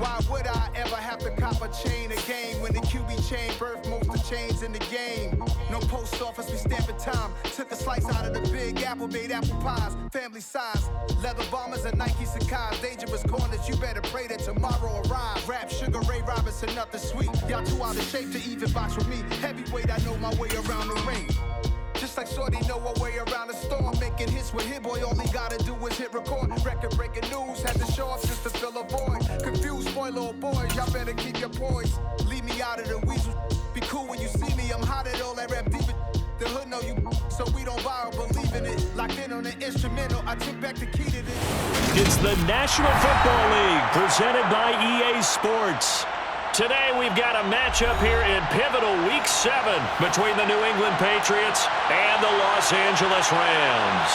Why would I ever have to cop a chain again when the QB chain birthed most of chains in the game? No post office, we stamping time. Took a slice out of the Big Apple, made apple pies, family size. Leather bombers and Nike Sacai's. Dangerous corners, you better pray that tomorrow arrives. Rap, Sugar Ray Robinson, nothing sweet. Y'all too out of shape to even box with me. Heavyweight, I know my way around the ring. Just like Shorty know her way around the storm. Making hits with Hit Boy, all he gotta do is hit record. Record-breaking news, had to show up just to fill a void. Confused, boy, little boys, y'all better keep your poise. Leave me out of the weasel. Be cool when you see me, I'm hot at all that rap deep. The hood know you, so we don't borrow, believe in it. Locked in on the instrumental, I took back the key to this. It's the National Football League, presented by EA Sports. Today we've got a matchup here in pivotal Week 7 between the New England Patriots and the Los Angeles Rams.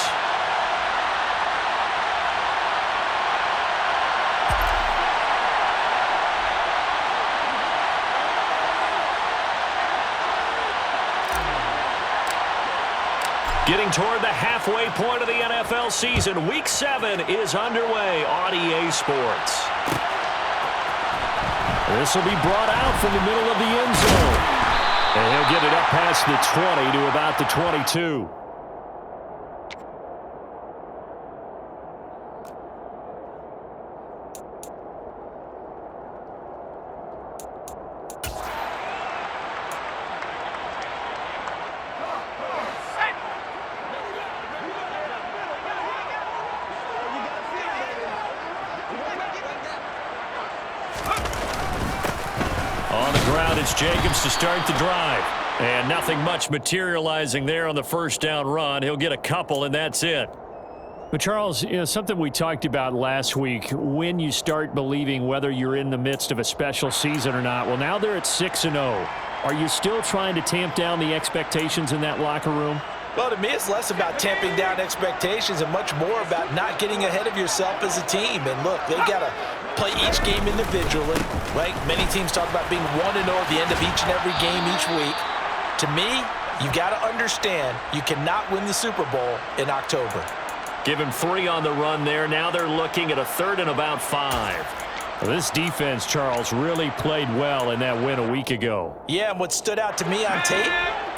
Getting toward the halfway point of the NFL season, Week 7 is underway on EA Sports. This will be brought out from the middle of the end zone. And he'll get it up past the 20 to about the 22. It's Jacobs to start the drive. And nothing much materializing there on the first down run. He'll get a couple, and that's it. But Charles, something we talked about last week, when you start believing whether you're in the midst of a special season or not. Well, now they're at 6-0. Are you still trying to tamp down the expectations in that locker room? Well, to me, it's less about tamping down expectations and much more about not getting ahead of yourself as a team. And look, they've got to play each game individually, right? Many teams talk about being 1-0 at the end of each and every game each week. To me, you got to understand you cannot win the Super Bowl in October. Give him 3 on the run there. Now they're looking at a 3rd and about 5. Well, this defense, Charles, really played well in that win a week ago. Yeah, and what stood out to me on tape,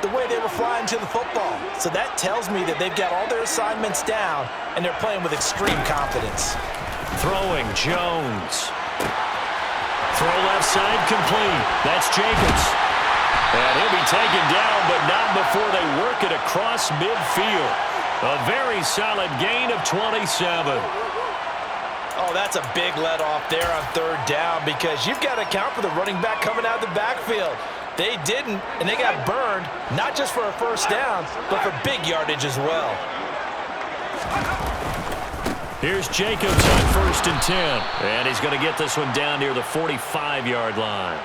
the way they were flying to the football. So that tells me that they've got all their assignments down, and they're playing with extreme confidence. Throwing, Jones. Throw left side, complete. That's Jacobs. And he'll be taken down, but not before they work it across midfield. A very solid gain of 27. Oh, that's a big let off there on 3rd down because you've got to account for the running back coming out of the backfield. They didn't, and they got burned, not just for a first down, but for big yardage as well. Here's Jacobs on 1st and 10. And he's going to get this one down near the 45-yard line.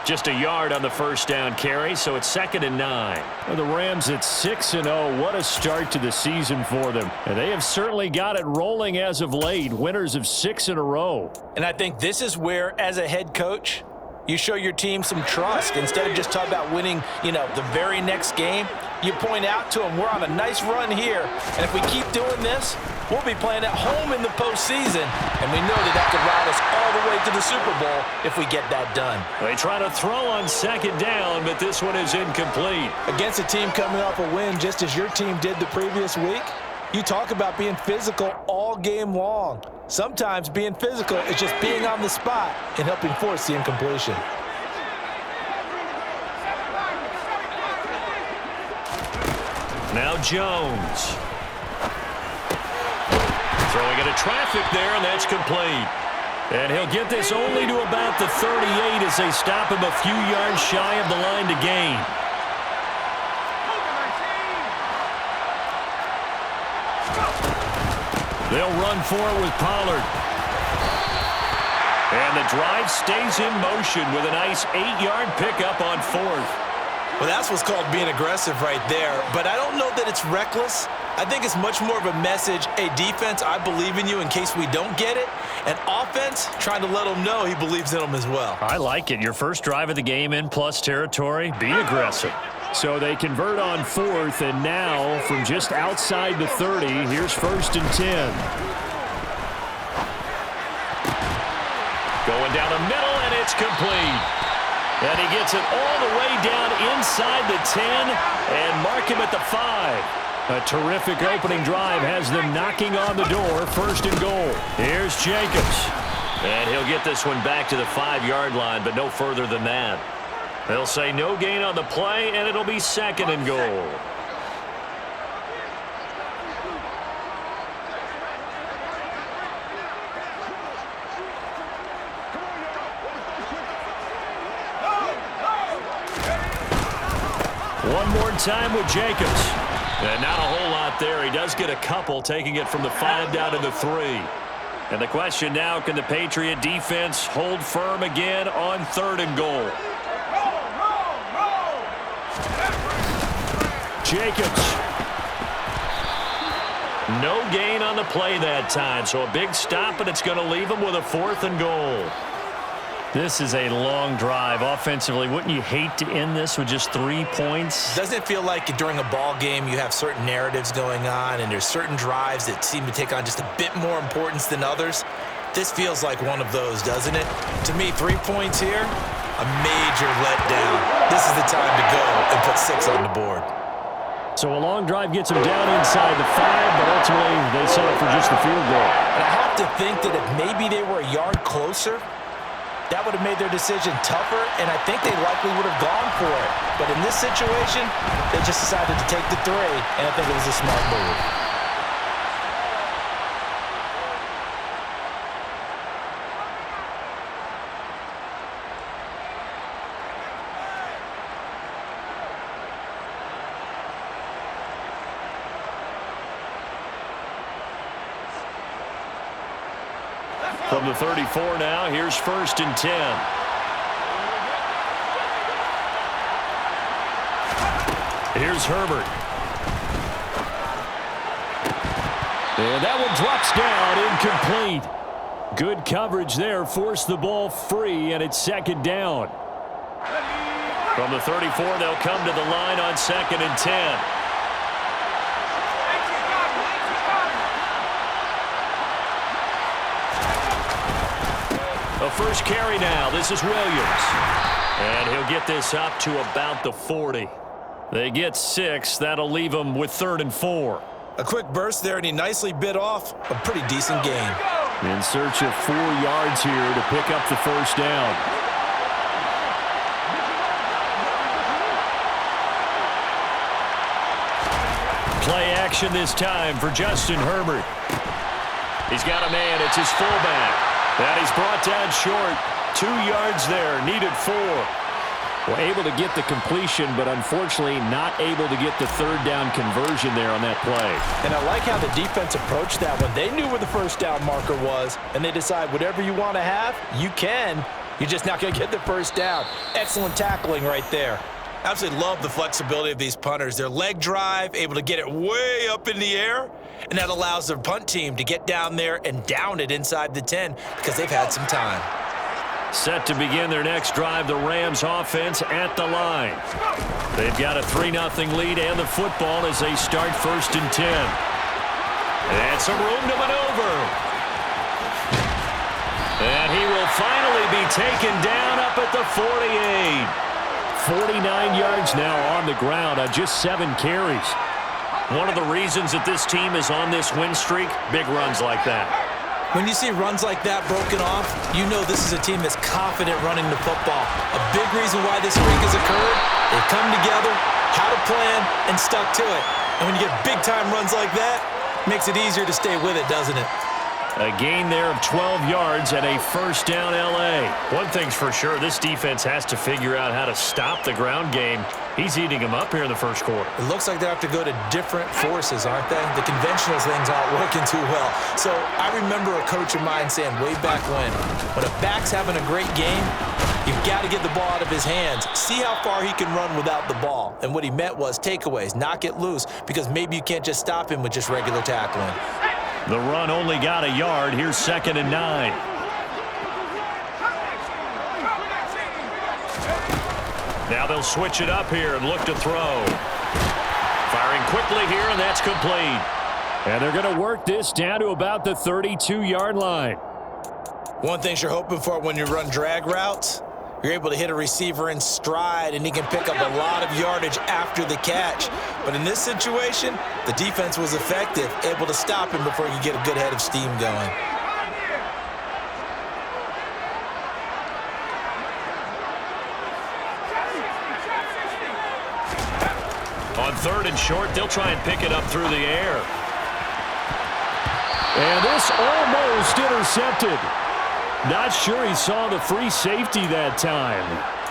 Just a yard on the first down carry, so it's 2nd and 9. Well, the Rams at 6-0. What a start to the season for them. And they have certainly got it rolling as of late. Winners of 6 in a row. And I think this is where, as a head coach, you show your team some trust. Instead of just talking about winning, the very next game, you point out to them, we're on a nice run here. And if we keep doing this, we'll be playing at home in the postseason. And we know that could ride us all the way to the Super Bowl if we get that done. They try to throw on 2nd down, but this one is incomplete. Against a team coming off a win, just as your team did the previous week, you talk about being physical all game long. Sometimes being physical is just being on the spot and helping force the incompletion. Now Jones. Throwing into traffic there, and that's complete. And he'll get this only to about the 38 as they stop him a few yards shy of the line to gain. They'll run for it with Pollard. And the drive stays in motion with a nice 8-yard pickup on 4th. Well, that's what's called being aggressive right there. But I don't know that it's reckless. I think it's much more of a message, hey, defense, I believe in you in case we don't get it. And offense, trying to let them know he believes in them as well. I like it. Your first drive of the game in plus territory, be aggressive. So they convert on 4th, and now from just outside the 30, here's 1st and 10. Going down the middle, and it's complete. And he gets it all the way down inside the 10 and mark him at the 5. A terrific opening drive has them knocking on the door. First and goal. Here's Jacobs. And he'll get this one back to the 5-yard line, but no further than that. They'll say no gain on the play, and it'll be second and goal. One more time with Jacobs. And not a whole lot there. He does get a couple, taking it from the 5 down to the 3. And the question now, can the Patriot defense hold firm again on 3rd and goal? Jacobs. No gain on the play that time, so a big stop, and it's going to leave him with a 4th and goal. This is a long drive offensively. Wouldn't you hate to end this with just 3 points? Doesn't it feel like during a ball game you have certain narratives going on and there's certain drives that seem to take on just a bit more importance than others? This feels like one of those, doesn't it? To me, 3 points here, a major letdown. This is the time to go and put 6 on the board. So a long drive gets them down inside the 5, but ultimately they settle for just the field goal. And I have to think that if maybe they were a yard closer, that would have made their decision tougher, and I think they likely would have gone for it. But in this situation, they just decided to take the 3, and I think it was a smart move. From the 34 now, here's 1st and 10. Here's Herbert. And that one drops down, incomplete. Good coverage there, forced the ball free, and it's 2nd down. From the 34, they'll come to the line on 2nd and 10. A first carry now. This is Williams. And he'll get this up to about the 40. They get 6. That'll leave them with 3rd and 4. A quick burst there, and he nicely bit off a pretty decent gain. In search of 4 yards here to pick up the first down. Play action this time for Justin Herbert. He's got a man. It's his fullback. And he's brought down short. 2 yards there. Needed 4. Well, able to get the completion, but unfortunately not able to get the 3rd down conversion there on that play. And I like how the defense approached that one. They knew where the first down marker was, and they decide whatever you want to have, you can. You're just not going to get the first down. Excellent tackling right there. Absolutely love the flexibility of these punters. Their leg drive, able to get it way up in the air, and that allows their punt team to get down there and down it inside the 10 because they've had some time. Set to begin their next drive, the Rams offense at the line. They've got a 3-0 lead and the football as they start 1st and 10. And some room to maneuver. And he will finally be taken down up at the 48. 49 yards now on the ground on just 7 carries. One of the reasons that this team is on this win streak, big runs like that. When you see runs like that broken off, you know this is a team that's confident running the football. A big reason why this streak has occurred, they've come together, had a plan, and stuck to it. And when you get big-time runs like that, it makes it easier to stay with it, doesn't it? A gain there of 12 yards and a first down L.A. One thing's for sure, this defense has to figure out how to stop the ground game. He's eating them up here in the first quarter. It looks like they have to go to different forces, aren't they? The conventional things aren't working too well. So I remember a coach of mine saying way back when a back's having a great game, you've got to get the ball out of his hands. See how far he can run without the ball. And what he meant was takeaways, knock it loose, because maybe you can't just stop him with just regular tackling. The run only got a yard. Here's 2nd and 9. Now they'll switch it up here and look to throw. Firing quickly here, and that's complete. And they're going to work this down to about the 32-yard line. One thing you're hoping for when you run drag routes, you're able to hit a receiver in stride, and he can pick up a lot of yardage after the catch. But in this situation, the defense was effective, able to stop him before you get a good head of steam going. On 3rd and short, they'll try and pick it up through the air. And this almost intercepted. Not sure he saw the free safety that time.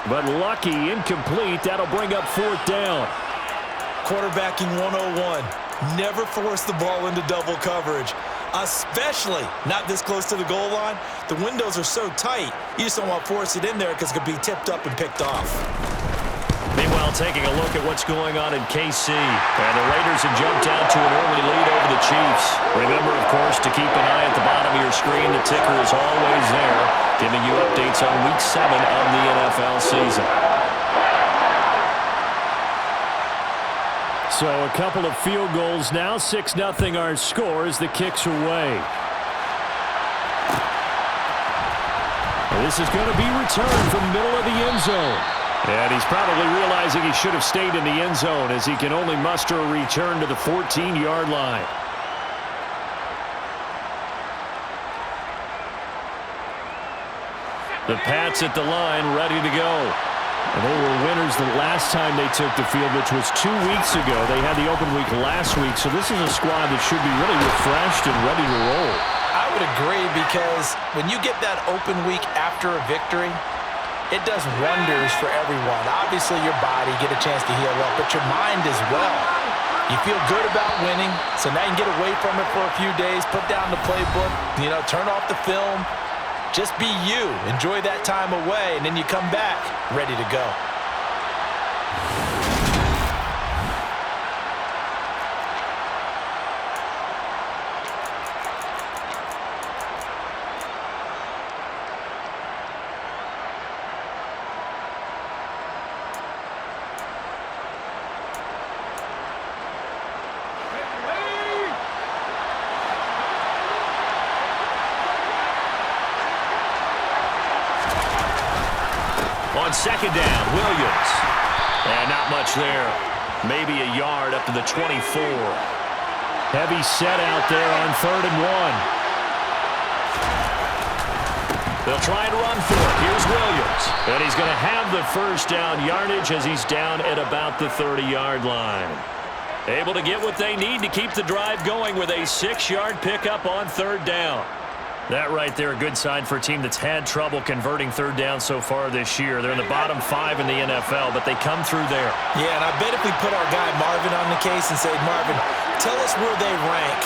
But lucky, incomplete. That'll bring up 4th down. Quarterbacking 101. Never force the ball into double coverage, especially not this close to the goal line. The windows are so tight, you just don't want to force it in there because it could be tipped up and picked off. Meanwhile, taking a look at what's going on in KC. And the Raiders have jumped out to an early lead over the Chiefs. Remember, of course, to keep an eye at the bottom of your screen. The ticker is always there, giving you updates on Week 7 of the NFL season. So a couple of field goals now. 6-0 our score as the kick's away. This is going to be returned from the middle of the end zone. And he's probably realizing he should have stayed in the end zone as he can only muster a return to the 14-yard line. The Pats at the line, ready to go. And they were winners the last time they took the field, which was 2 weeks ago. They had the open week last week, so this is a squad that should be really refreshed and ready to roll. I would agree, because when you get that open week after a victory, it does wonders for everyone. Obviously, your body, get a chance to heal up, but your mind as well. You feel good about winning, so now you can get away from it for a few days, put down the playbook, turn off the film. Just be you. Enjoy that time away, and then you come back ready to go. On 2nd down, Williams. And not much there. Maybe a yard up to the 24. Heavy set out there on 3rd and 1. They'll try and run for it. Here's Williams. And he's going to have the first down yardage as he's down at about the 30-yard line. Able to get what they need to keep the drive going with a 6-yard pickup on 3rd down. That right there, a good sign for a team that's had trouble converting 3rd down so far this year. They're in the bottom 5 in the NFL, but they come through there. Yeah, and I bet if we put our guy Marvin on the case and say, Marvin, tell us where they rank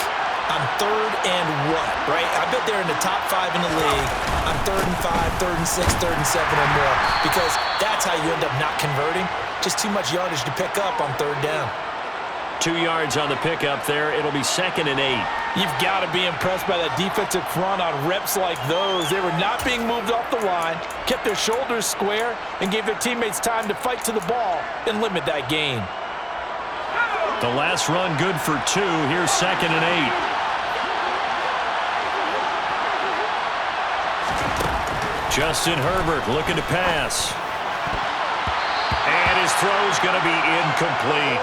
on 3rd and what, right? I bet they're in the top 5 in the league on 3rd and 5, 3rd and 6, 3rd and 7 or more, because that's how you end up not converting. Just too much yardage to pick up on 3rd down. 2 yards on the pickup there. It'll be 2nd and 8. You've got to be impressed by that defensive front on reps like those. They were not being moved off the line, kept their shoulders square, and gave their teammates time to fight to the ball and limit that gain. The last run good for 2. Here's 2nd and 8. Justin Herbert looking to pass. And his throw's going to be incomplete.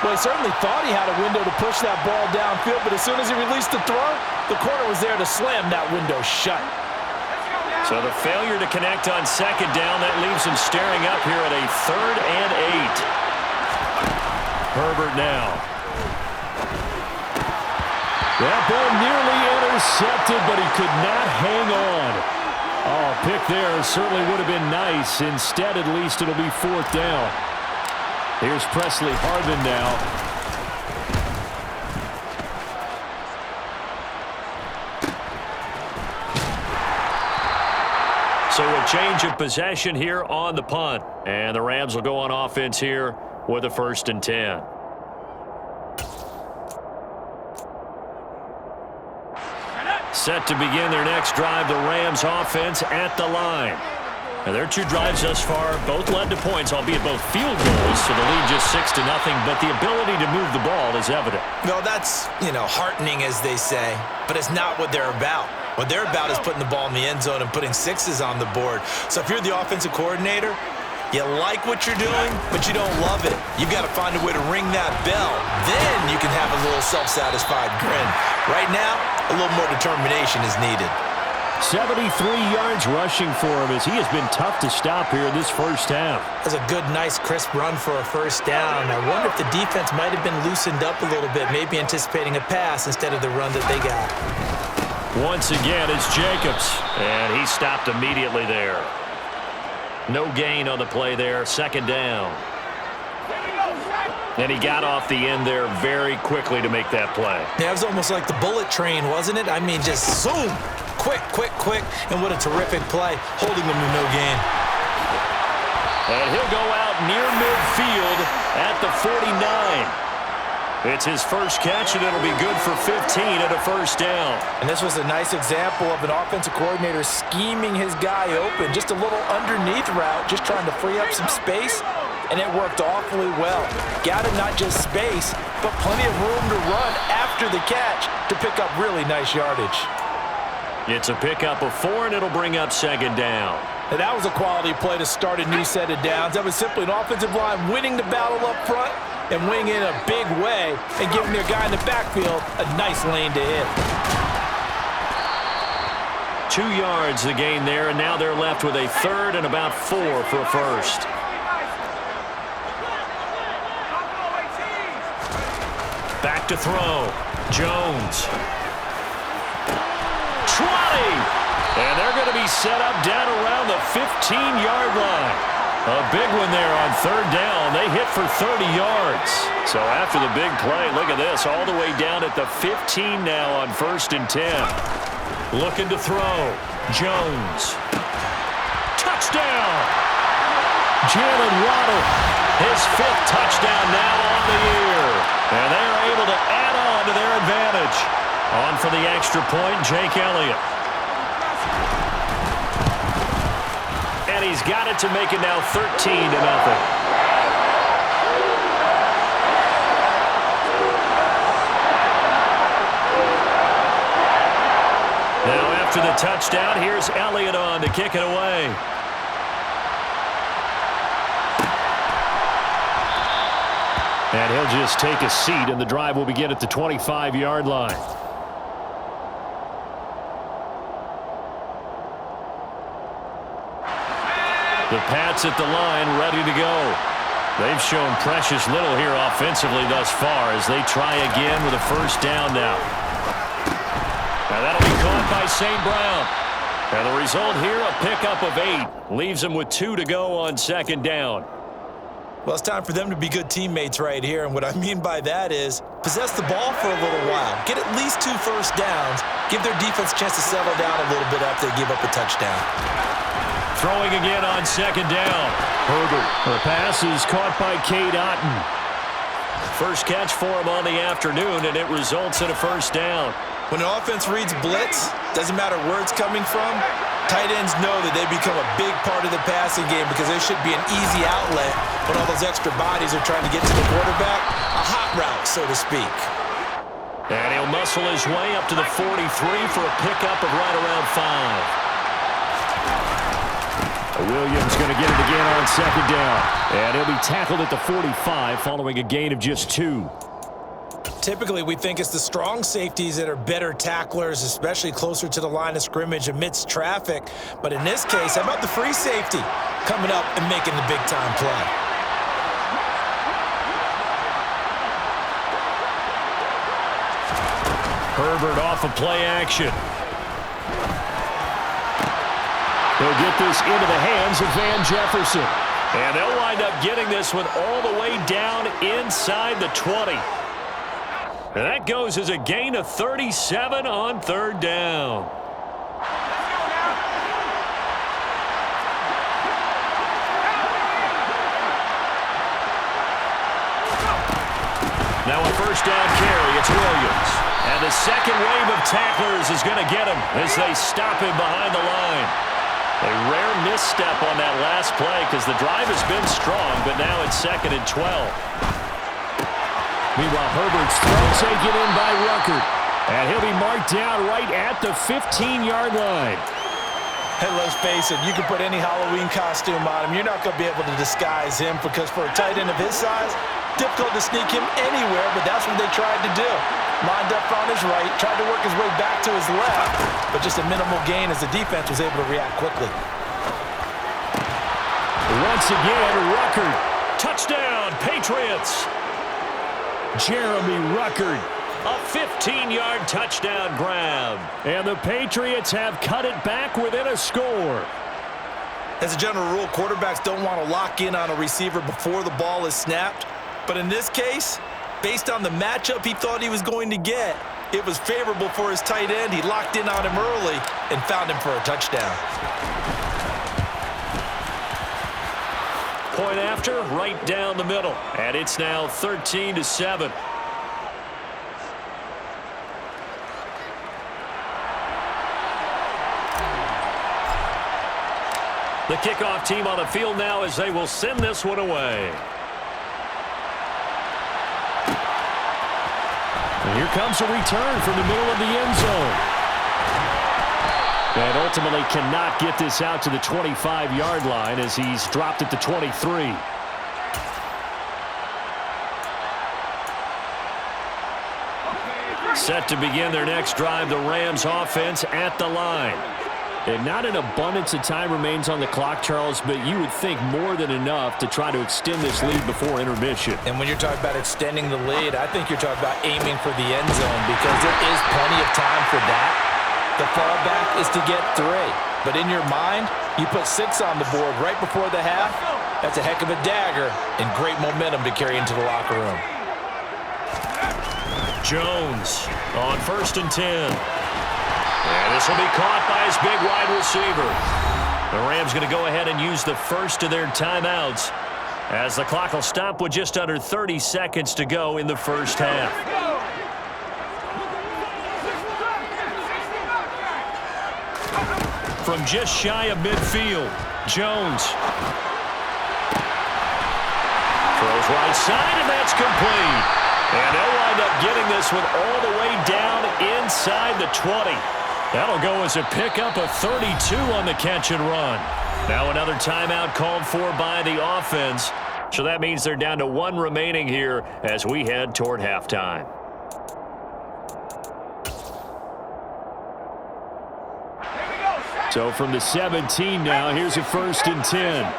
Well, he certainly thought he had a window to push that ball downfield, but as soon as he released the throw, the corner was there to slam that window shut. So the failure to connect on 2nd down, that leaves him staring up here at a 3rd and 8. Herbert now. That ball nearly intercepted, but he could not hang on. Oh, pick there certainly would have been nice. Instead, at least it'll be 4th down. Here's Presley Harvin now. So a change of possession here on the punt. And the Rams will go on offense here with a 1st and 10. Set to begin their next drive, the Rams offense at the line. And their two drives thus far both led to points, albeit both field goals, so the lead just 6-0, but the ability to move the ball is evident. Well, that's, heartening, as they say, but it's not what they're about. What they're about is putting the ball in the end zone and putting sixes on the board. So if you're the offensive coordinator, you like what you're doing, but you don't love it. You've got to find a way to ring that bell. Then you can have a little self-satisfied grin. Right now, a little more determination is needed. 73 yards rushing for him as he has been tough to stop here in this first half. That's a good, nice, crisp run for a first down. I wonder if the defense might have been loosened up a little bit, maybe anticipating a pass instead of the run that they got. Once again, it's Jacobs, and he stopped immediately there. No gain on the play there, second down. And he got off the end there very quickly to make that play. Yeah, it was almost like the bullet train, wasn't it? I mean, just zoom. Quick, and what a terrific play, holding them to no gain. And he'll go out near midfield at the 49. It's his first catch, and it'll be good for 15 and a first down. And this was a nice example of an offensive coordinator scheming his guy open, just a little underneath route, just trying to free up some space, and it worked awfully well. Got him not just space, but plenty of room to run after the catch to pick up really nice yardage. It's a pickup of 4, and it'll bring up second down. And that was a quality play to start a new set of downs. That was simply an offensive line winning the battle up front and winning in a big way and giving their guy in the backfield a nice lane to hit. 2 yards the gain there, and now they're left with a third and about 4 for a first. Back to throw. Jones. 20! And they're going to be set up down around the 15-yard line. A big one there on third down. They hit for 30 yards. So after the big play, look at this, all the way down at the 15 now on 1st and 10. Looking to throw. Jones. Touchdown! Jalen Waddle, his 5th touchdown now on the year. And they're able to add on to their advantage. On for the extra point, Jake Elliott. And he's got it to make it now 13-0. Now after the touchdown, here's Elliott on to kick it away. And he'll just take a seat, and the drive will begin at the 25-yard line. The Pats at the line, ready to go. They've shown precious little here offensively thus far as they try again with a first down now. Now that'll be caught by St. Brown. And the result here, a pickup of 8. Leaves them with 2 to go on second down. Well, it's time for them to be good teammates right here. And what I mean by that is possess the ball for a little while. Get at least 2 first downs. Give their defense a chance to settle down a little bit after they give up a touchdown. Throwing again on second down. Herbert. The pass is caught by Cade Otton. First catch for him on the afternoon, and it results in a first down. When the offense reads blitz, doesn't matter where it's coming from, tight ends know that they become a big part of the passing game because there should be an easy outlet when all those extra bodies are trying to get to the quarterback. A hot route, so to speak. And he'll muscle his way up to the 43 for a pickup of right around 5. Williams going to get it again on second down. And he'll be tackled at the 45 following a gain of just 2. Typically, we think it's the strong safeties that are better tacklers, especially closer to the line of scrimmage amidst traffic. But in this case, how about the free safety coming up and making the big-time play? Herbert off of play action. They'll get this into the hands of Van Jefferson. And they'll wind up getting this one all the way down inside the 20. And that goes as a gain of 37 on third down. Now a first down carry, it's Williams. And the second wave of tacklers is going to get him as they stop him behind the line. A rare misstep on that last play because the drive has been strong, but now it's 2nd and 12. Meanwhile, Herbert's throw taken in by Ruckert. And he'll be marked down right at the 15-yard line. Hey, let's face it, you can put any Halloween costume on him. You're not going to be able to disguise him because for a tight end of his size, difficult to sneak him anywhere, but that's what they tried to do. Lined up on his right, tried to work his way back to his left, but just a minimal gain as the defense was able to react quickly. Once again, Ruckert. Touchdown, Patriots! Jeremy Ruckert. A 15-yard touchdown grab. And the Patriots have cut it back within a score. As a general rule, quarterbacks don't want to lock in on a receiver before the ball is snapped. But in this case, based on the matchup he thought he was going to get, it was favorable for his tight end. He locked in on him early and found him for a touchdown. Point after, right down the middle. And it's now 13-7. The kickoff team on the field now as they will send this one away. And here comes a return from the middle of the end zone. And ultimately cannot get this out to the 25-yard line as he's dropped at the 23. Set to begin their next drive, the Rams offense at the line. And not an abundance of time remains on the clock, Charles, but you would think more than enough to try to extend this lead before intermission. And when you're talking about extending the lead, I think you're talking about aiming for the end zone because there is plenty of time for that. The fallback is to get 3. But in your mind, you put 6 on the board right before the half. That's a heck of a dagger and great momentum to carry into the locker room. Jones on 1st and 10. And this will be caught by his big wide receiver. The Rams going to go ahead and use the first of their timeouts as the clock will stop with just under 30 seconds to go in the first half. From just shy of midfield, Jones throws right side, and that's complete. And they'll wind up getting this one all the way down inside the 20. That'll go as a pickup of 32 on the catch and run. Now another timeout called for by the offense. So that means they're down to 1 remaining here as we head toward halftime. So from the 17 now, here's a 1st and 10.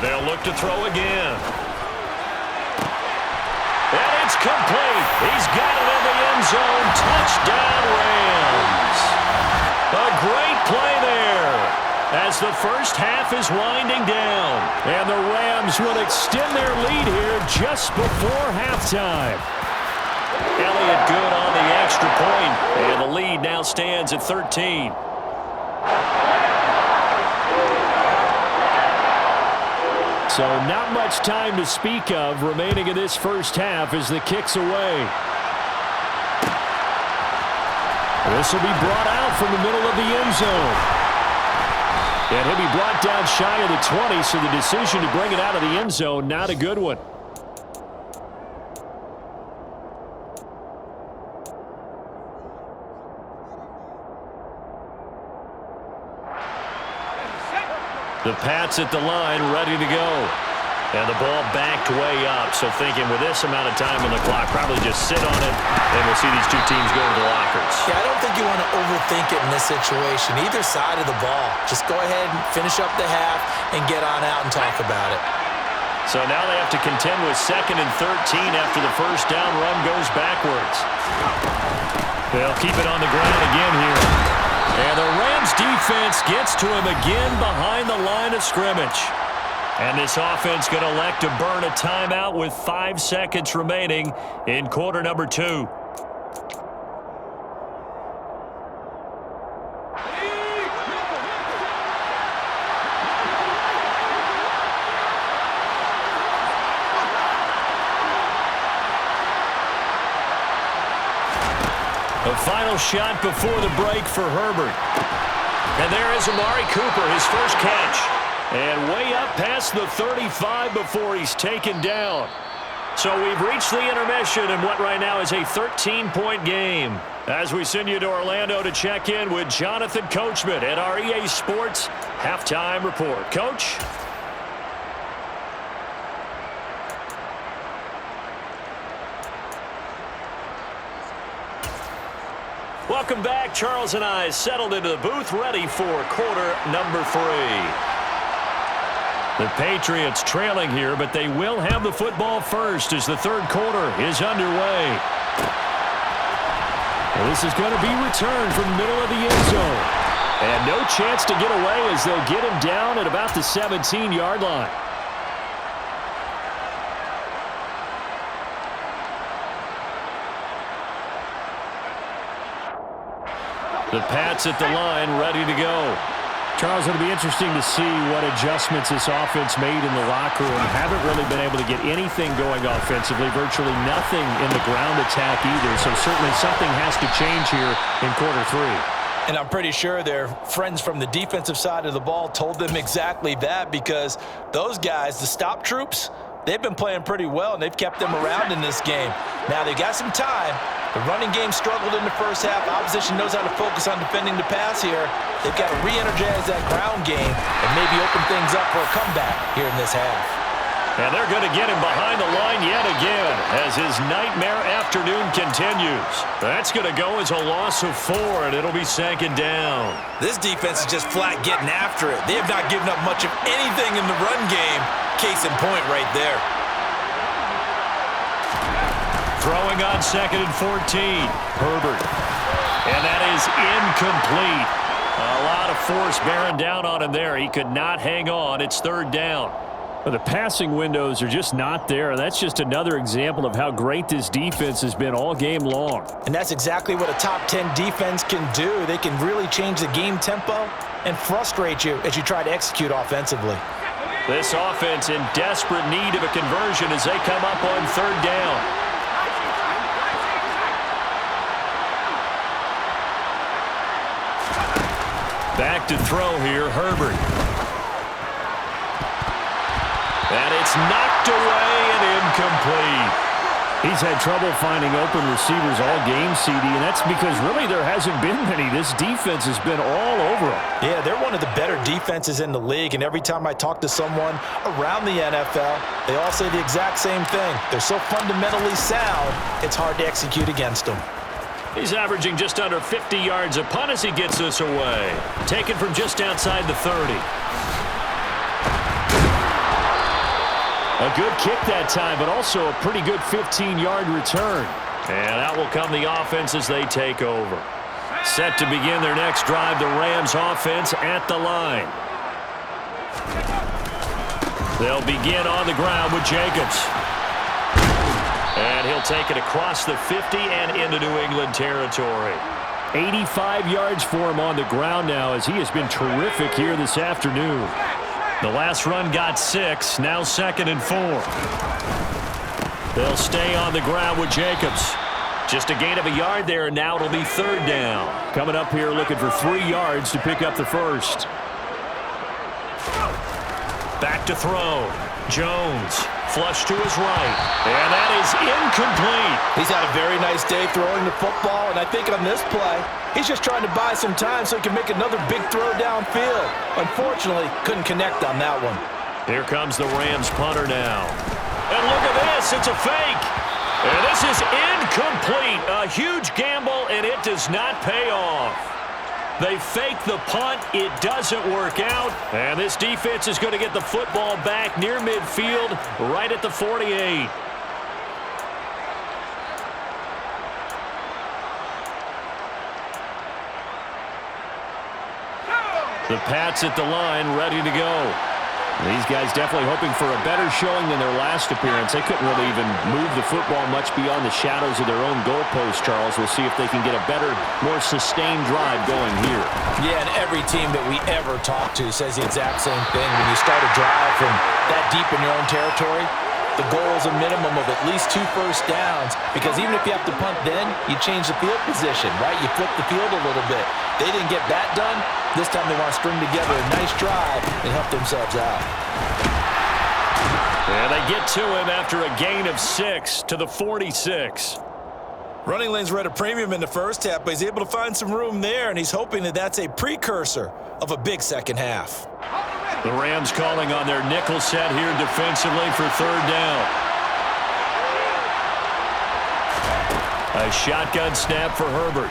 They'll look to throw again. And it's complete. He's got it in the end zone. Touchdown, Rams. A great play there as the first half is winding down. And the Rams will extend their lead here just before halftime. Elliott good on the extra point, and the lead now stands at 13. So not much time to speak of remaining in this first half as the kick's away. This will be brought out from the middle of the end zone. And he'll be brought down shy of the 20, so the decision to bring it out of the end zone, not a good one. The Pats at the line, ready to go. And the ball backed way up. So thinking with this amount of time on the clock, probably just sit on it, and we'll see these two teams go to the lockers. Yeah, I don't think you want to overthink it in this situation. Either side of the ball. Just go ahead and finish up the half and get on out and talk about it. So now they have to contend with 2nd and 13 after the first down run goes backwards. They'll keep it on the ground again here. And the Rams defense gets to him again behind the line of scrimmage. And this offense going to elect to burn a timeout with 5 seconds remaining in quarter number 2. The final shot before the break for Herbert. And there is Amari Cooper, his first catch. And way up past the 35 before he's taken down. So we've reached the intermission in what right now is a 13-point game. As we send you to Orlando to check in with Jonathan Coachman at our EA Sports Halftime Report. Coach? Welcome back. Charles and I settled into the booth, ready for quarter number 3. The Patriots trailing here, but they will have the football first as the third quarter is underway. Well, this is going to be returned from the middle of the end zone. And no chance to get away as they'll get him down at about the 17-yard line. The Pats at the line, ready to go. Charles, it'll be interesting to see what adjustments this offense made in the locker room. Haven't really been able to get anything going offensively, virtually nothing in the ground attack either. So certainly something has to change here in quarter 3. And I'm pretty sure their friends from the defensive side of the ball told them exactly that, because those guys, the stop troops, they've been playing pretty well, and they've kept them around in this game. Now, they got some time. The running game struggled in the first half. Opposition knows how to focus on defending the pass here. They've got to re-energize that ground game and maybe open things up for a comeback here in this half. And they're going to get him behind the line yet again as his nightmare afternoon continues. That's going to go as a loss of 4, and it'll be second down. This defense is just flat getting after it. They have not given up much of anything in the run game. Case in point right there. Throwing on second and 14. Herbert. And that is incomplete. A lot of force bearing down on him there. He could not hang on. It's third down. Well, the passing windows are just not there. That's just another example of how great this defense has been all game long. And that's exactly what a top 10 defense can do. They can really change the game tempo and frustrate you as you try to execute offensively. This offense in desperate need of a conversion as they come up on third down. Back to throw here, Herbert. And it's knocked away and incomplete. He's had trouble finding open receivers all game, CD, and that's because really there hasn't been many. This defense has been all over him. Yeah, they're one of the better defenses in the league, and every time I talk to someone around the NFL, they all say the exact same thing. They're so fundamentally sound, it's hard to execute against them. He's averaging just under 50 yards a punt as he gets this away. Taken from just outside the 30. A good kick that time, but also a pretty good 15-yard return. And out will come the offense as they take over. Set to begin their next drive, the Rams offense at the line. They'll begin on the ground with Jacobs. And he'll take it across the 50 and into New England territory. 85 yards for him on the ground now as he has been terrific here this afternoon. The last run got 6, now second and 4. They'll stay on the ground with Jacobs. Just a gain of a yard there, and now it'll be third down. Coming up here looking for 3 yards to pick up the first. Back to throw. Jones, flush to his right, and that is incomplete. He's had a very nice day throwing the football, and I think on this play, he's just trying to buy some time so he can make another big throw downfield. Unfortunately, couldn't connect on that one. Here comes the Rams punter now. And look at this, it's a fake. And this is incomplete. A huge gamble, and it does not pay off. They fake the punt. It doesn't work out. And this defense is going to get the football back near midfield, right at the 48. The Pats at the line, ready to go. These guys definitely hoping for a better showing than their last appearance. They couldn't really even move the football much beyond the shadows of their own goalpost, Charles. We'll see if they can get a better, more sustained drive going here. Yeah, and every team that we ever talk to says the exact same thing. When you start a drive from that deep in your own territory, the goal is a minimum of at least 2 first downs, because even if you have to punt then, you change the field position, right? You flip the field a little bit. They didn't get that done. This time they want to string together a nice drive and help themselves out. And they get to him after a gain of 6 to the 46. Running lanes were at a premium in the first half, but he's able to find some room there, and he's hoping that that's a precursor of a big second half. The Rams calling on their nickel set here defensively for 3rd down. A shotgun snap for Herbert.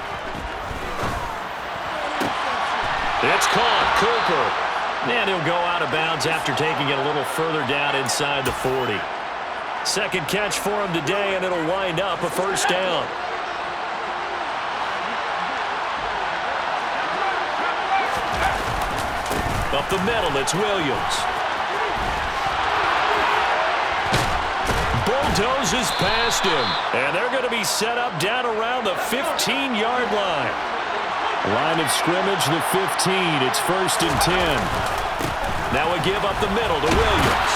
It's caught. Cooper. And he'll go out of bounds after taking it a little further down inside the 40. Second catch for him today, and it'll wind up a 1st down. Up the middle, it's Williams. Bulldozes past him. And they're going to be set up down around the 15-yard line. Line of scrimmage, the 15. It's 1st and 10. Now a give up the middle to Williams.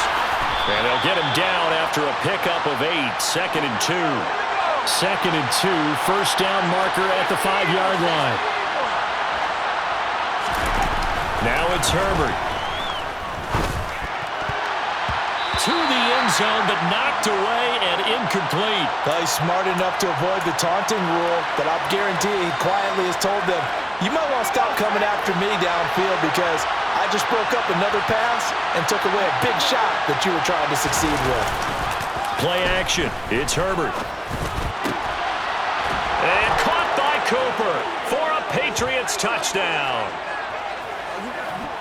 And they'll get him down after a pickup of 8. 2nd and 2. 2nd and 2. 1st down marker at the 5-yard line. Now it's Herbert. To the end zone, but knocked away and incomplete. Well, he's smart enough to avoid the taunting rule, but I guarantee he quietly has told them, you might want to stop coming after me downfield because I just broke up another pass and took away a big shot that you were trying to succeed with. Play action. It's Herbert. And caught by Cooper for a Patriots touchdown.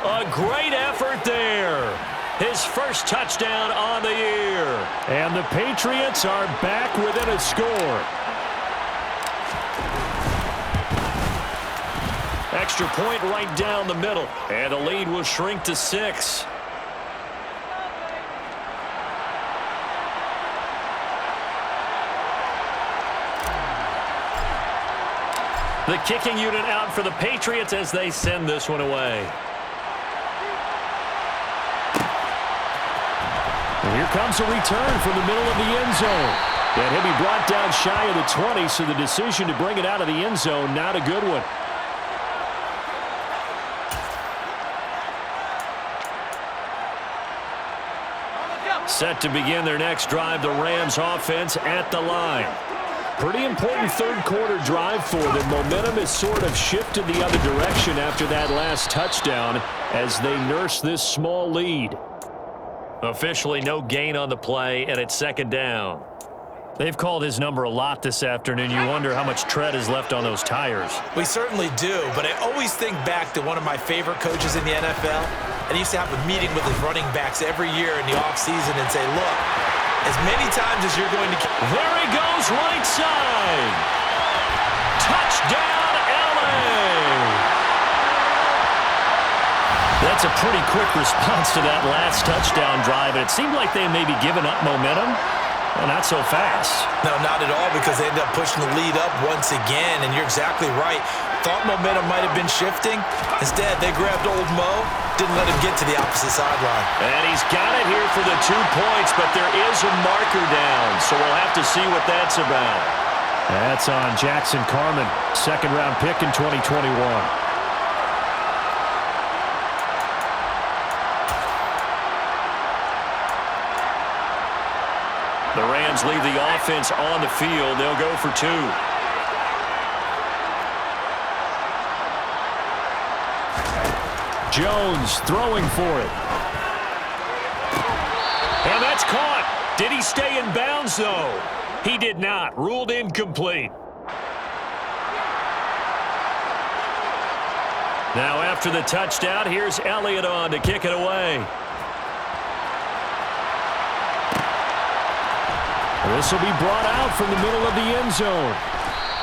A great effort there. His first touchdown on the year. And the Patriots are back within a score. Extra point right down the middle. And the lead will shrink to 6. The kicking unit out for the Patriots as they send this one away. And here comes a return from the middle of the end zone. And he'll be brought down shy of the 20, so the decision to bring it out of the end zone, not a good one. Set to begin their next drive, the Rams offense at the line. Pretty important 3rd quarter drive for them. Momentum has sort of shifted the other direction after that last touchdown as they nurse this small lead. Officially no gain on the play, and it's 2nd down. They've called his number a lot this afternoon. You wonder how much tread is left on those tires. We certainly do, but I always think back to one of my favorite coaches in the NFL, and he used to have a meeting with his running backs every year in the offseason and say, look, as many times as you're going to... There he goes, right side. Touchdown, LA. That's a pretty quick response to that last touchdown drive, and it seemed like they may be giving up momentum. Well, not so fast. No, not at all, because they ended up pushing the lead up once again, and you're exactly right. Thought momentum might have been shifting. Instead, they grabbed old Mo, didn't let him get to the opposite sideline. And he's got it here for the 2 points, but there is a marker down, so we'll have to see what that's about. That's on Jackson Carman, 2nd-round pick in 2021. The Rams leave the offense on the field. They'll go for 2. Jones throwing for it. And that's caught. Did he stay in bounds, though? He did not. Ruled incomplete. Now after the touchdown, here's Elliott on to kick it away. This will be brought out from the middle of the end zone.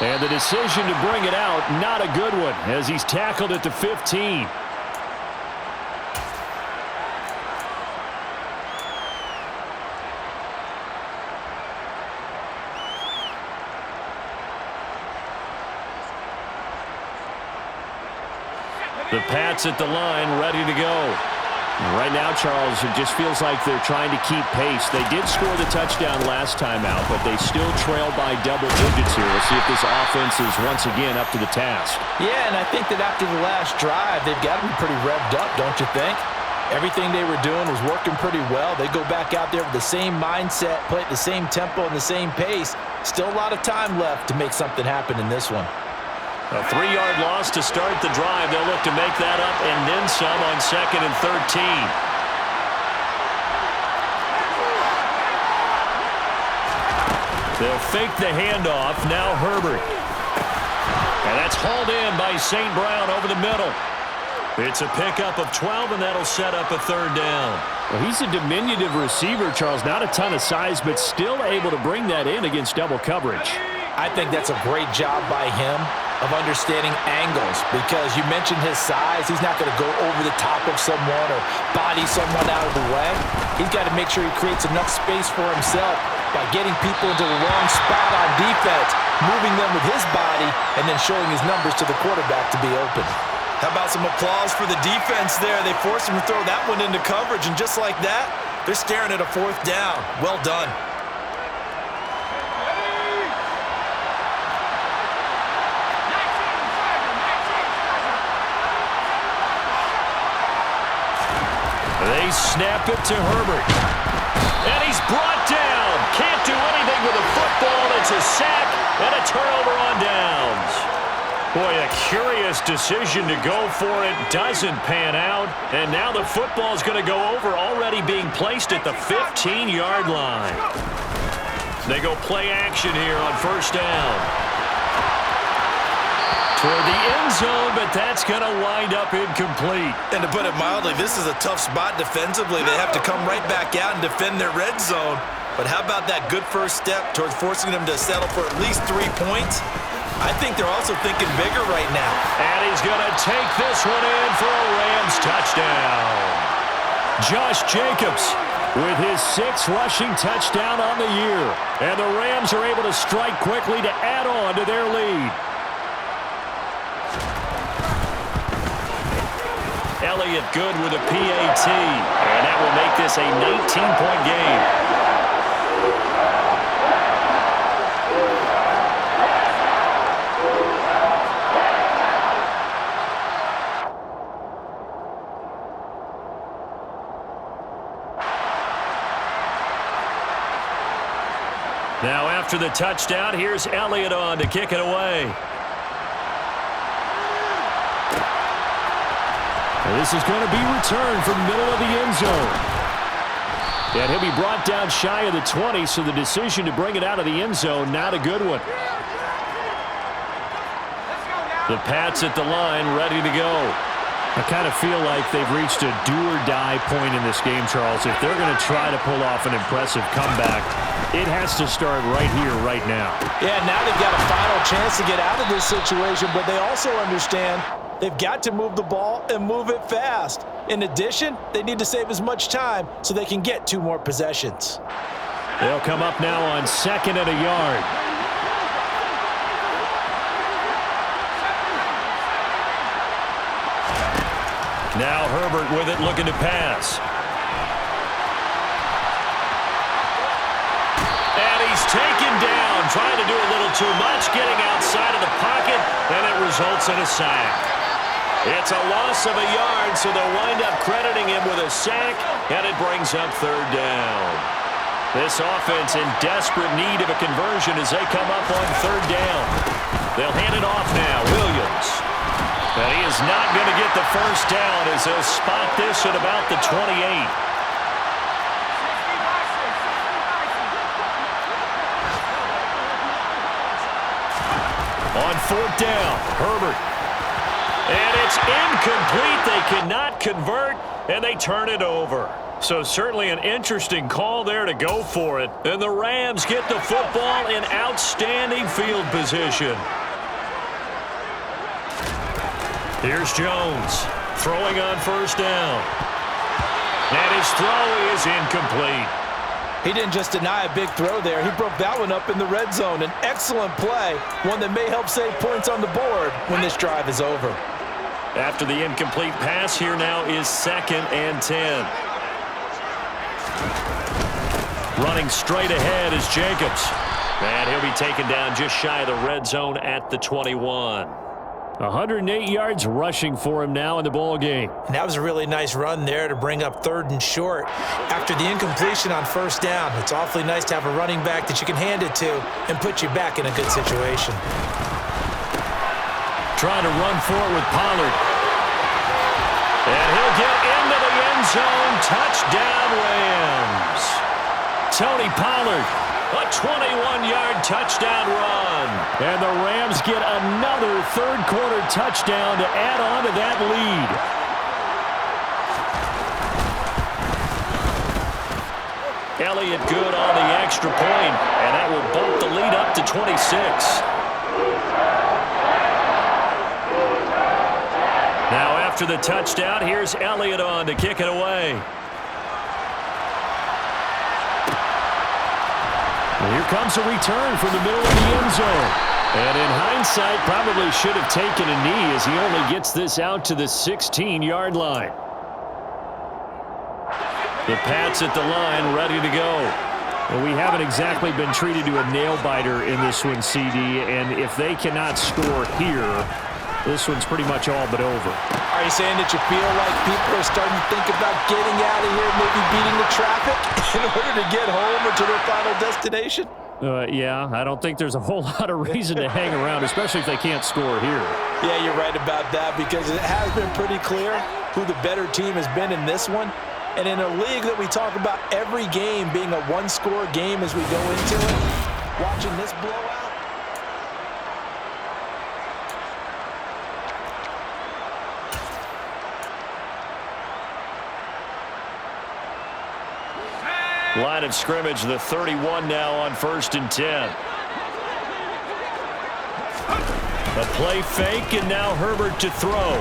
And the decision to bring it out, not a good one, as he's tackled at the 15. The Pats at the line, ready to go. Right now, Charles, it just feels like they're trying to keep pace. They did score the touchdown last time out, but they still trail by double digits here. We'll see if this offense is once again up to the task. Yeah, and I think that after the last drive, they've got to be pretty revved up, don't you think? Everything they were doing was working pretty well. They go back out there with the same mindset, play at the same tempo and the same pace. Still a lot of time left to make something happen in this one. A 3-yard loss to start the drive. They'll look to make that up and then some on 2nd and 13. They'll fake the handoff. Now Herbert. And that's hauled in by St. Brown over the middle. It's a pickup of 12, and that'll set up a 3rd down. Well, he's a diminutive receiver, Charles. Not a ton of size, but still able to bring that in against double coverage. I think that's a great job by him of understanding angles, because you mentioned his size. He's not going to go over the top of someone or body someone out of the way. He's got to make sure he creates enough space for himself by getting people into the wrong spot on defense, moving them with his body, and then showing his numbers to the quarterback to be open. How about some applause for the defense there? They forced him to throw that one into coverage, and just like that, they're staring at a 4th down. Well done. They snap it to Herbert. And he's brought down. Can't do anything with a football. It's a sack and a turnover on downs. Boy, a curious decision to go for it. Doesn't pan out. And now the football's going to go over, already being placed at the 15-yard line. They go play action here on 1st down. Toward the end zone, but that's going to wind up incomplete. And to put it mildly, this is a tough spot defensively. They have to come right back out and defend their red zone. But how about that good first step towards forcing them to settle for at least 3 points? I think they're also thinking bigger right now. And he's going to take this one in for a Rams touchdown. Josh Jacobs with his 6th rushing touchdown on the year. And the Rams are able to strike quickly to add on to their lead. Elliott good with a PAT, and that will make this a 19-point game. Now after the touchdown, here's Elliott on to kick it away. This is going to be returned from the middle of the end zone. And he'll be brought down shy of the 20, so the decision to bring it out of the end zone, not a good one. The Pats at the line, ready to go. I kind of feel like they've reached a do-or-die point in this game, Charles. If they're going to try to pull off an impressive comeback, it has to start right here, right now. Yeah, now they've got a final chance to get out of this situation, but they also understand they've got to move the ball and move it fast. In addition, they need to save as much time so they can get 2 more possessions. They'll come up now on 2nd and a yard. Now Herbert with it, looking to pass. And he's taken down, trying to do a little too much, getting outside of the pocket, and it results in a sack. It's a loss of a yard, so they'll wind up crediting him with a sack, and it brings up 3rd down. This offense in desperate need of a conversion as they come up on 3rd down. They'll hand it off now, Williams. But he is not going to get the 1st down as they'll spot this at about the 28. On 4th down, Herbert. And it's incomplete. They cannot convert, and they turn it over. So certainly an interesting call there to go for it. And the Rams get the football in outstanding field position. Here's Jones throwing on 1st down. And his throw is incomplete. He didn't just deny a big throw there. He broke that one up in the red zone. An excellent play, one that may help save points on the board when this drive is over. After the incomplete pass, here now is 2nd and 10. Running straight ahead is Jacobs. And he'll be taken down just shy of the red zone at the 21. 108 yards rushing for him now in the ball game. And that was a really nice run there to bring up 3rd and short. After the incompletion on 1st down, it's awfully nice to have a running back that you can hand it to and put you back in a good situation. Trying to run for it with Pollard. And he'll get into the end zone. Touchdown, Rams. Tony Pollard, a 21-yard touchdown run. And the Rams get another third-quarter touchdown to add on to that lead. Elliott good on the extra point, and that will bump the lead up to 26. Now after the touchdown, here's Elliott on to kick it away. Well, here comes a return from the middle of the end zone. And in hindsight, probably should have taken a knee as he only gets this out to the 16-yard line. The Pats at the line, ready to go. Well, we haven't exactly been treated to a nail-biter in this one, CD, and if they cannot score here, this one's pretty much all but over. Are you saying that you feel like people are starting to think about getting out of here, maybe beating the traffic in order to get home or to their final destination? Yeah, I don't think there's a whole lot of reason to hang around, especially if they can't score here. Yeah, you're right about that because it has been pretty clear who the better team has been in this one. And in a league that we talk about every game being a one-score game as we go into it, watching this blowout, Line of scrimmage, the 31 now on 1st and 10. A play fake, and now Herbert to throw.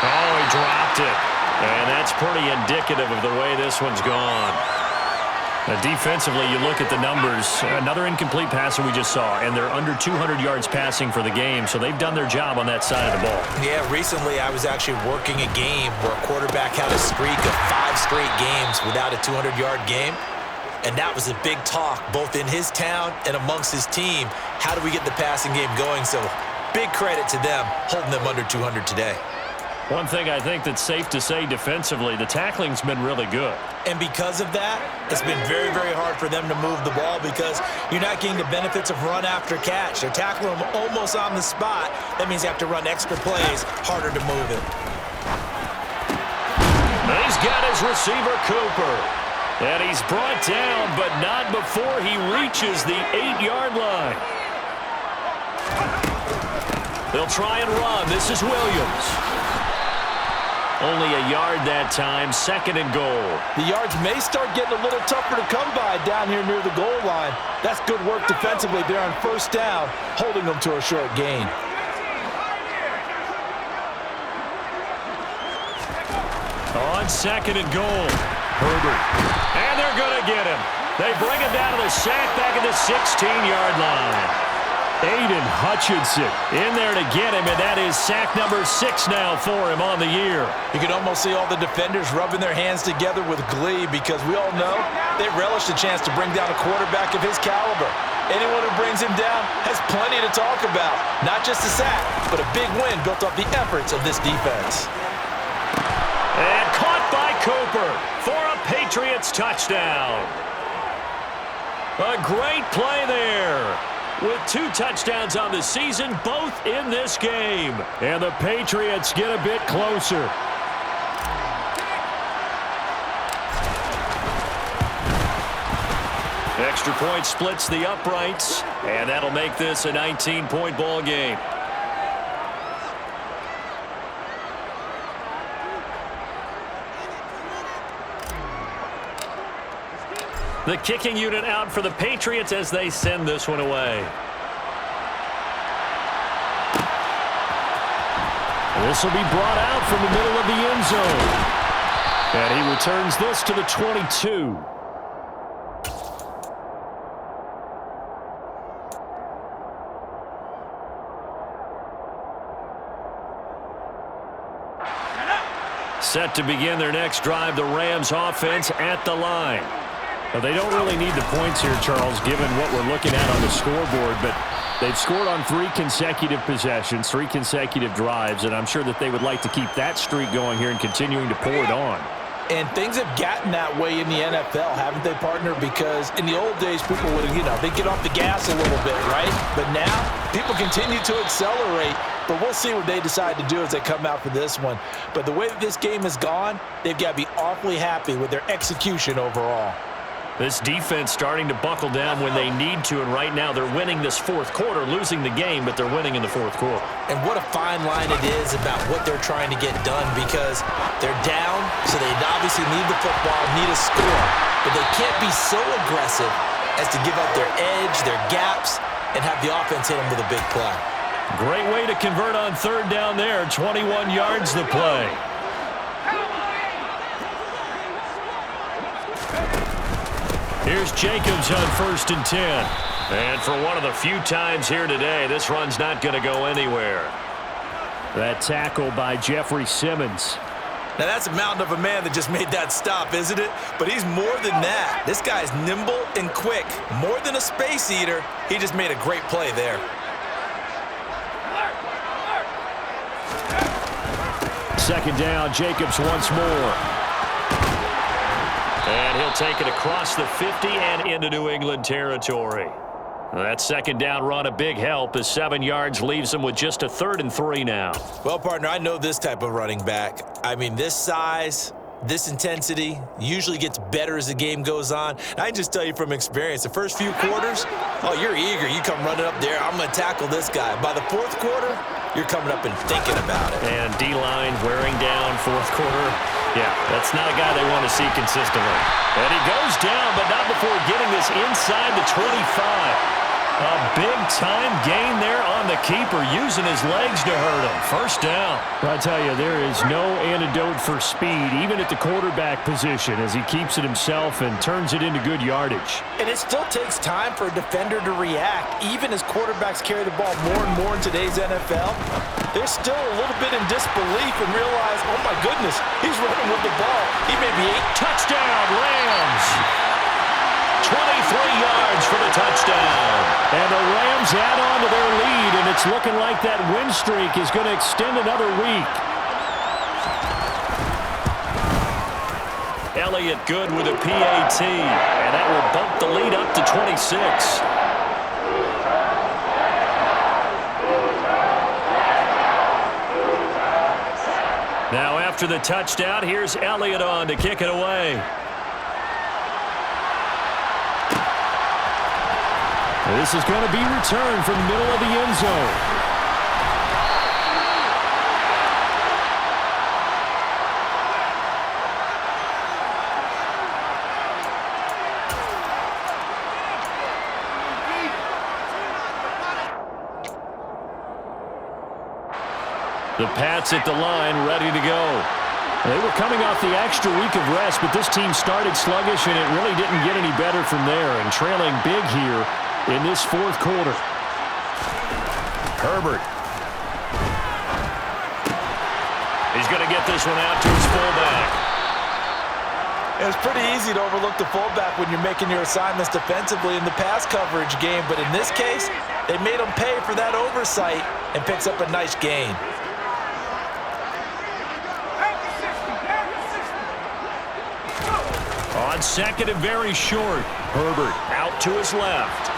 Oh, he dropped it. And that's pretty indicative of the way this one's gone. Defensively, you look at the numbers. Another incomplete passer we just saw, and they're under 200 yards passing for the game, so they've done their job on that side of the ball. Yeah, recently I was actually working a game where a quarterback had a streak of 5 straight games without a 200-yard game, and that was a big talk both in his town and amongst his team. How do we get the passing game going? So big credit to them holding them under 200 today. One thing I think that's safe to say defensively, the tackling's been really good. And because of that, it's been very, very hard for them to move the ball because you're not getting the benefits of run after catch. They're tackling them almost on the spot. That means you have to run extra plays, harder to move it. He's got his receiver, Cooper. And he's brought down, but not before he reaches the 8-yard line. They'll try and run. This is Williams. Only a yard that time, 2nd and goal. The yards may start getting a little tougher to come by down here near the goal line. That's good work defensively there on 1st down, holding them to a short gain. On 2nd and goal, Herbert. And they're going to get him. They bring him down to the sack back at the 16-yard line. Aiden Hutchinson in there to get him, and that is sack number 6 now for him on the year. You can almost see all the defenders rubbing their hands together with glee because we all know they relish the chance to bring down a quarterback of his caliber. Anyone who brings him down has plenty to talk about. Not just a sack, but a big win built off the efforts of this defense. And caught by Cooper for a Patriots touchdown. A great play there. With 2 touchdowns on the season, both in this game. And the Patriots get a bit closer. Extra point splits the uprights, and that'll make this a 19-point ball game. The kicking unit out for the Patriots as they send this one away. This will be brought out from the middle of the end zone. And he returns this to the 22. Set to begin their next drive, the Rams offense at the line. Well, they don't really need the points here, Charles, given what we're looking at on the scoreboard, but they've scored on 3 consecutive possessions, 3 consecutive drives, and I'm sure that they would like to keep that streak going here and continuing to pour it on. And things have gotten that way in the NFL, haven't they, partner? Because in the old days, people would, they get off the gas a little bit, right? But now, people continue to accelerate. But we'll see what they decide to do as they come out for this one. But the way that this game has gone, they've got to be awfully happy with their execution overall. This defense starting to buckle down when they need to, and right now they're winning this fourth quarter, losing the game, but they're winning in the fourth quarter. And what a fine line it is about what they're trying to get done, because they're down, so they obviously need the football, need a score, but they can't be so aggressive as to give up their edge, their gaps, and have the offense hit them with a big play. Great way to convert on third down there, 21 yards the play. Here's Jacobs on 1st and 10. And for one of the few times here today, this run's not going to go anywhere. That tackle by Jeffrey Simmons. Now, that's a mountain of a man that just made that stop, isn't it? But he's more than that. This guy's nimble and quick. More than a space eater. He just made a great play there. Second down, Jacobs once more. And he'll take it across the 50 and into New England territory. That second down run a big help as 7 yards leaves them with just a 3rd and 3 now. Well, partner, I know this type of running back. I mean, this size, this intensity usually gets better as the game goes on. And I can just tell you from experience, the first few quarters, oh, you're eager. You come running up there, I'm going to tackle this guy. By the 4th quarter, you're coming up and thinking about it. And D-line wearing down 4th quarter. Yeah, that's not a guy they want to see consistently. And he goes down, but not before getting this inside the 25. A big-time gain there on the keeper, using his legs to hurt him. First down. Well, I tell you, there is no antidote for speed, even at the quarterback position, as he keeps it himself and turns it into good yardage. And it still takes time for a defender to react, even as quarterbacks carry the ball more and more in today's NFL. They're still a little bit in disbelief and realize, oh, my goodness, he's running with the ball. He may be 8. Touchdown, Rams! 23 yards for the touchdown. And the Rams add on to their lead, and it's looking like that win streak is going to extend another week. Elliott good with a PAT, and that will bump the lead up to 26. Now after the touchdown, here's Elliott on to kick it away. This is going to be returned from the middle of the end zone. The Pats at the line, ready to go. They were coming off the extra week of rest, but this team started sluggish, and it really didn't get any better from there, and trailing big here in this 4th quarter. Herbert. He's going to get this one out to his fullback. It's pretty easy to overlook the fullback when you're making your assignments defensively in the pass coverage game, but in this case, they made him pay for that oversight and picks up a nice gain. On second and very short, Herbert out to his left.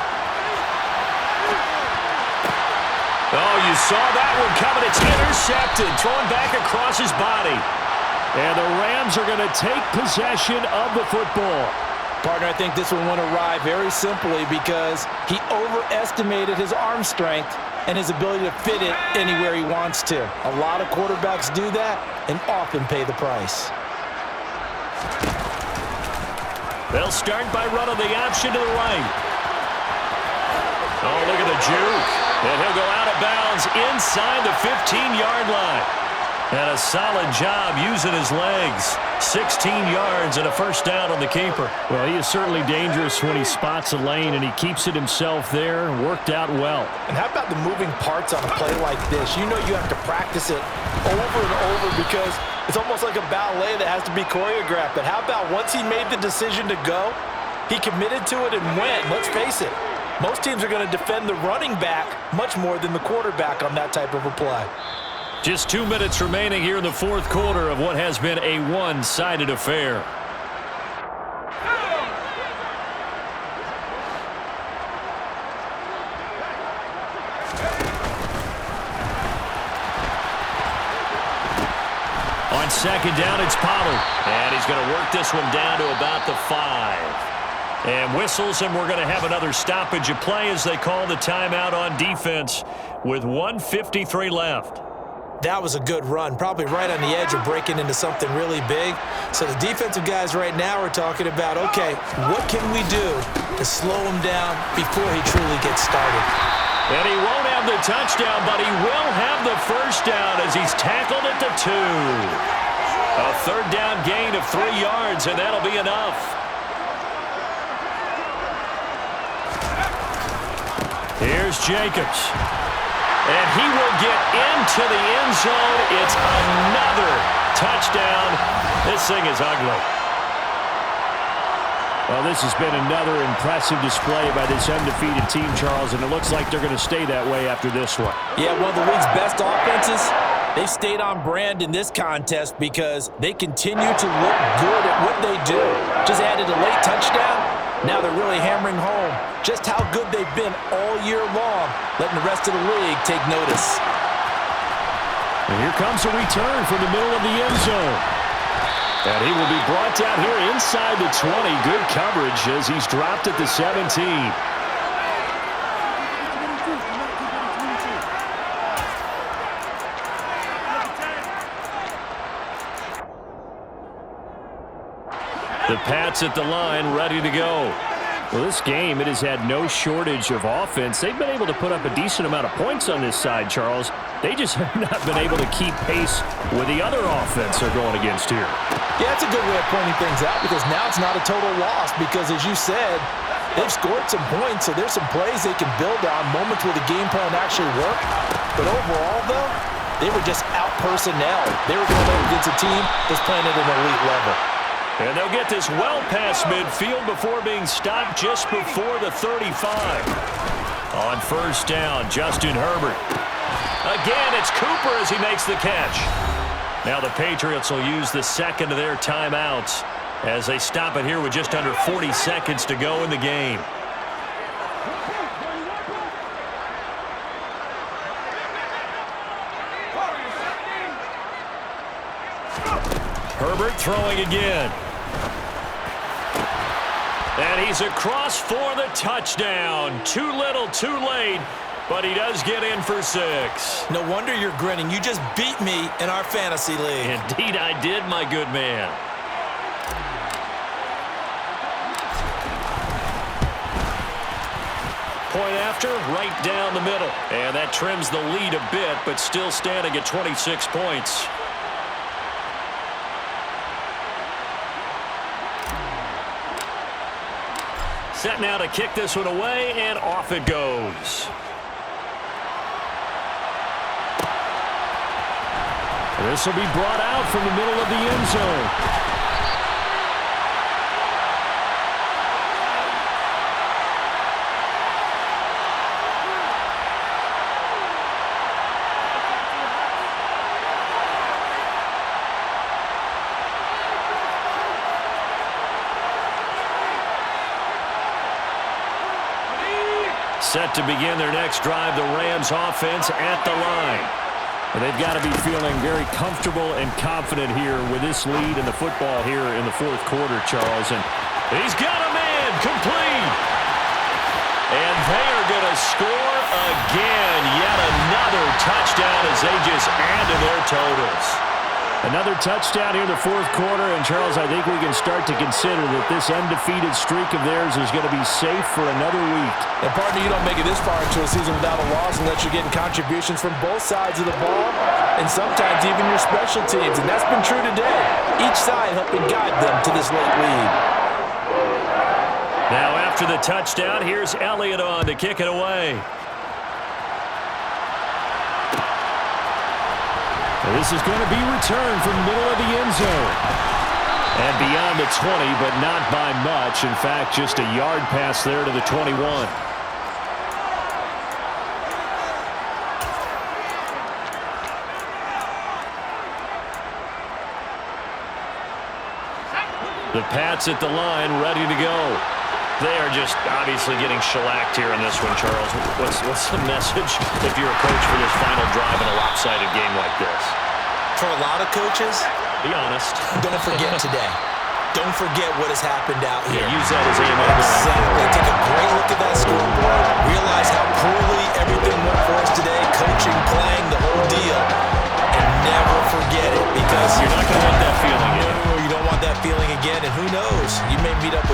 Oh, you saw that one coming. It's intercepted, thrown back across his body. And the Rams are going to take possession of the football. Partner, I think this one went awry very simply because he overestimated his arm strength and his ability to fit it anywhere he wants to. A lot of quarterbacks do that and often pay the price. They'll start by running the option to the right. Oh, look at the juke. And he'll go out of bounds inside the 15-yard line. And a solid job using his legs. 16 yards and a first down on the keeper. Well, he is certainly dangerous when he spots a lane, and he keeps it himself there and worked out well. And how about the moving parts on a play like this? You know you have to practice it over and over because It's almost like a ballet that has to be choreographed. But how about once he made the decision to go, he committed to it and went. Let's face it, most teams are going to defend the running back much more than the quarterback on that type of a play. Just 2 minutes remaining here in the fourth quarter of what has been a one-sided affair. On second down, it's Pollard. And he's going to work this one down to about the 5. And whistles, and we're going to have another stoppage of play as they call the timeout on defense with 1:53 left. That was a good run, probably right on the edge of breaking into something really big. So the defensive guys right now are talking about, okay, what can we do to slow him down before he truly gets started? And he won't have the touchdown, but he will have the first down as he's tackled at the 2. A third down gain of 3 yards, and that'll be enough. Here's Jacobs. And he will get into the end zone. It's another touchdown. This thing is ugly. Well, this has been another impressive display by this undefeated team, Charles, and it looks like they're going to stay that way after this one. Yeah, one of the league's best offenses. They stayed on brand in this contest because they continue to look good at what they do. Just added a late touchdown. Now they're really hammering home just how good they've been all year long, letting the rest of the league take notice. And here comes a return from the middle of the end zone. And he will be brought down here inside the 20. Good coverage as he's dropped at the 17. The Pats at the line, ready to go. Well, this game, it has had no shortage of offense. They've been able to put up a decent amount of points on this side, Charles. They just have not been able to keep pace with the other offense they're going against here. Yeah, that's a good way of pointing things out because now it's not a total loss because, as you said, they've scored some points, so there's some plays they can build on, moments where the game plan actually worked. But overall, though, they were just out-personnel. They were going up against a team that's playing at an elite level. And they'll get this well past midfield before being stopped just before the 35. On first down, Justin Herbert. Again, it's Cooper as he makes the catch. Now the Patriots will use the second of their timeouts as they stop it here with just under 40 seconds to go in the game. Herbert throwing again. And he's across for the touchdown. Too little, too late, but he does get in for 6. No wonder you're grinning. You just beat me in our fantasy league. Indeed I did, my good man. Point after, right down the middle. And that trims the lead a bit, but still standing at 26 points. Set now to kick this one away, and off it goes. This will be brought out from the middle of the end zone. Set to begin their next drive, the Rams offense at the line. And they've got to be feeling very comfortable and confident here with this lead in the football here in the fourth quarter, Charles. And he's got a man complete. And they are going to score again. Yet another touchdown as they just add to their totals. Another touchdown here in the fourth quarter, and Charles, I think we can start to consider that this undefeated streak of theirs is going to be safe for another week. And partner, you don't make it this far into a season without a loss unless you're getting contributions from both sides of the ball, and sometimes even your special teams, and that's been true today. Each side helping guide them to this late lead. Now after the touchdown, here's Elliott on to kick it away. This is going to be returned from middle of the end zone. And beyond the 20, but not by much. In fact, just a yard pass there to the 21. The Pats at the line, ready to go. They are just obviously getting shellacked here in this one, Charles. What's the message if you're a coach for this final drive in a lopsided game like this? For a lot of coaches, be honest. Don't forget today. Don't forget what has happened out here. Yeah, use that as ammo. Exactly. Take a great look at that scoreboard. Realize how poorly everything went for us today. Coaching, playing, the whole deal. And never forget it, because you're not going to want that feeling again. You don't want that feeling again, and who knows? You may meet up with